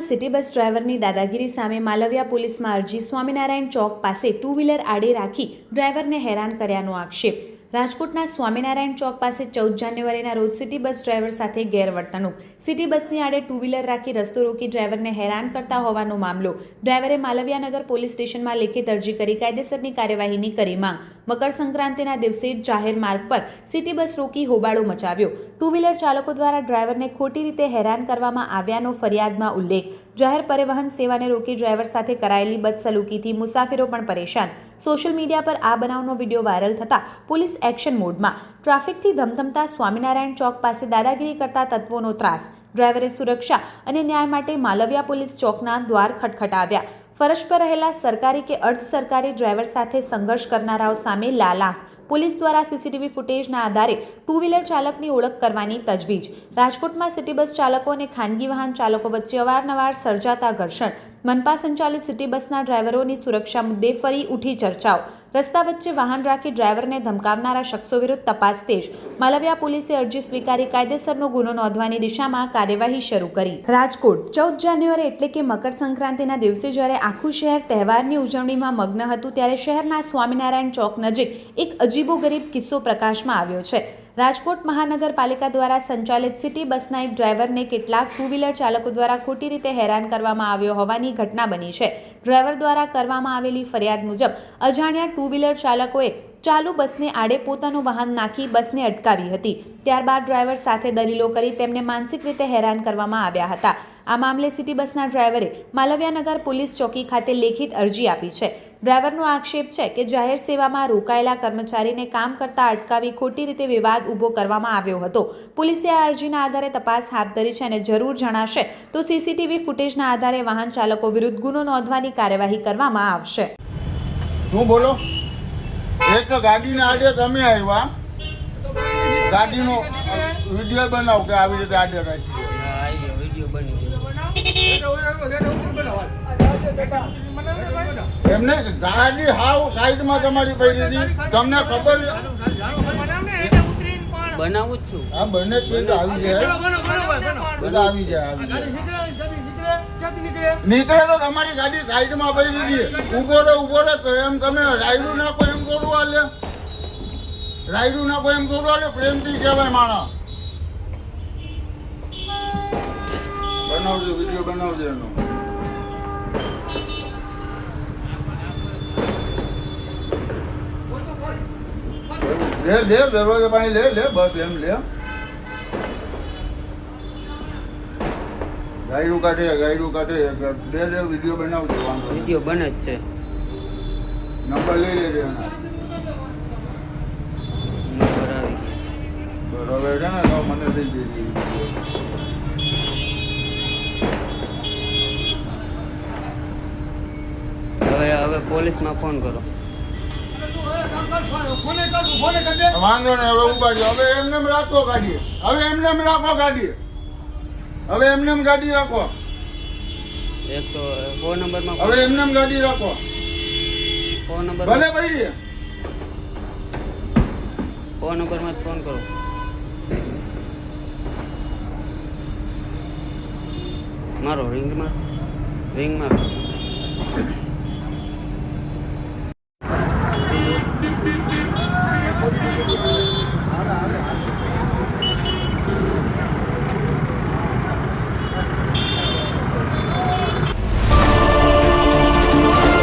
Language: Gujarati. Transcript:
સિટી બસ ડ્રાઈવરની દાદાગીરી સામે માલવિયા પોલીસમાં અરજી. સ્વામિનારાયણ ચોક પાસે ટુ વ્હીલર આડે રાખી ડ્રાઈવરને હેરાન કર્યાનો આક્ષેપ. રાજકોટના સ્વામિનારાયણ ચોક પાસે 14 જાન્યુઆરીના રોજ સિટી બસ ડ્રાઈવર સાથે ગેરવર્તણૂક. સિટી બસની આડે ટુ વ્હીલર રાખી રસ્તો રોકી ડ્રાઈવરને હેરાન કરતા હોવાનો મામલો. ડ્રાઈવરે માલવિયાનગર પોલીસ સ્ટેશનમાં લેખિત અરજી કરી કાયદેસરની કાર્યવાહીની કરી માંગ. મકર સંક્રાંતિના દિવસે જાહેર માર્ગ પર સિટી બસ રોકી હોબાળો મચાવ્યો. ટુ વ્હીલર ચાલકો દ્વારા ડ્રાઈવરને ખોટી રીતે હેરાન કરવામાં આવ્યાનો ફરિયાદમાં ઉલ્લેખ. જાહેર પરિવહન સેવાને રોકી ડ્રાઈવર સાથે કરાયેલી બદસલુકીથી મુસાફરો પણ પરેશાન. સોશિયલ મીડિયા પર આ બનાવનો વિડીયો વાયરલ થતા પોલીસ એક્શન મોડમાં. ટ્રાફિકથી ધમધમતા સ્વામિનારાયણ ચોક પાસે દાદાગીરી કરતા તત્વોનો ત્રાસ. ડ્રાઈવરે સુરક્ષા અને ન્યાય માટે માલવિયા પોલીસ ચોકના દ્વાર ખટખટાવ્યા. ફરજ પર રહેલા સરકારી કે અર્ધ સરકારી ડ્રાઈવર સાથે સંઘર્ષ કરનારાઓ સામે લાલાંક. પોલીસ દ્વારા સીસીટીવી ફૂટેજના આધારે ટુ વ્હીલર ચાલકની ઓળખ કરવાની તજવીજ. રાજકોટમાં સિટી બસ ચાલકો અને ખાનગી વાહન ચાલકો વચ્ચે અવારનવાર સર્જાતા ઘર્ષણ. મનપા સંચાલિત સિટી બસના ડ્રાઈવરોની સુરક્ષા મુદ્દે ફરી ઉઠી ચર્ચાઓ. રસ્તા વચ્ચે વાહન રાખી ડ્રાઈવરને ધમકાવનારા શખ્સો વિરુદ્ધ તપાસ તેજ. માલવિયા પોલીસે અરજી સ્વીકારી કાયદેસરનો ગુનો નોંધવાની દિશામાં કાર્યવાહી શરૂ કરી. રાજકોટ 14 જાન્યુઆરી એટલે કે મકર સંક્રાંતિના દિવસે જ્યારે આખું શહેર તહેવારની ઉજવણીમાં મગ્ન હતું ત્યારે શહેરના સ્વામિનારાયણ ચોક નજીક એક અજીબોગરીબ કિસ્સો પ્રકાશમાં આવ્યો છે. રાજકોટ મહાનગરપાલિકા દ્વારા સંચાલિત સિટી બસના એક ડ્રાઈવરને કેટલાક ટુ વ્હીલર ચાલકો દ્વારા ખોટી રીતે હેરાન કરવામાં આવ્યો હોવાની ઘટના બની છે. ડ્રાઈવર દ્વારા કરવામાં આવેલી ફરિયાદ મુજબ અજાણ્યા ટુ વ્હીલર ચાલકોએ ચાલુ બસને આડે પોતાનું વાહન નાખી બસને અટકાવી હતી. ત્યારબાદ ડ્રાઈવર સાથે દલીલો કરી તેમને માનસિક રીતે હેરાન કરવામાં આવ્યા હતા. આ મામલે સિટી બસના ડ્રાઈવરે માલવિયાનગર પોલીસ ચોકી ખાતે લેખિત અરજી આપી છે. ડ્રાઈવરનો આક્ષેપ છે કે જાહેર સેવામાં રોકાયેલા કર્મચારીને કામ કરતા અટકાવી ખોટી રીતે વિવાદ ઊભો કરવામાં આવ્યો હતો. પોલીસે આ અરજીના આધારે તપાસ હાથ ધરી છે અને જરૂર જણાશે તો સીસીટીવી ફૂટેજના આધારે વાહન ચાલકો વિરુદ્ધ ગુનો નોંધવાની કાર્યવાહી કરવામાં આવશે. શું બોલો? એક તો ગાડીના આડે તમે આવ્યા, ગાડીનો વિડીયો બનાવો કે આવી રીતે આડે રાખી વિડીયો બની એમને ગાડી હાવ સાઈડમાં તમારી પડી હતી, તમને ખબર બનાવું જ છું. હા બને જ આવી જાય, બધા આવી જાય. નીકળે તો તમારી ગાડી સાઈડમાં પડી હતી, ઉભો રહે તો એમ તમે રાયડું નાખો એમ થોડું હાલે, રાયડું નાખો એમ થોડું હાલે, પ્રેમથી કહેવાય માણસ. બનાવજો વિડીયો બનાવજો એનો. લે દરવાજા પાસે લે બસ એમ લે. ગાયડું કાઢે લે વિડીયો બનાવજો. વાંધો વિડીયો બને જ છે. નંબર લઈ લેજો એના. નંબર આવી ગયો. બરાબર છે ને, તો મને લઈ દેજો. હવે પોલીસમાં ફોન કરો. વાંધો ને હવે ઉપાડ્યો. હવે એમને રાખો ગાડી, હવે એમને રાખો ગાડી, હવે એમને ગાડી રાખો. 104 નંબરમાં હવે એમને ગાડી રાખો. ફોન નંબર ભલે ભાઈ ફોન નંબરમાં ફોન કરો. મારો રિંગમાં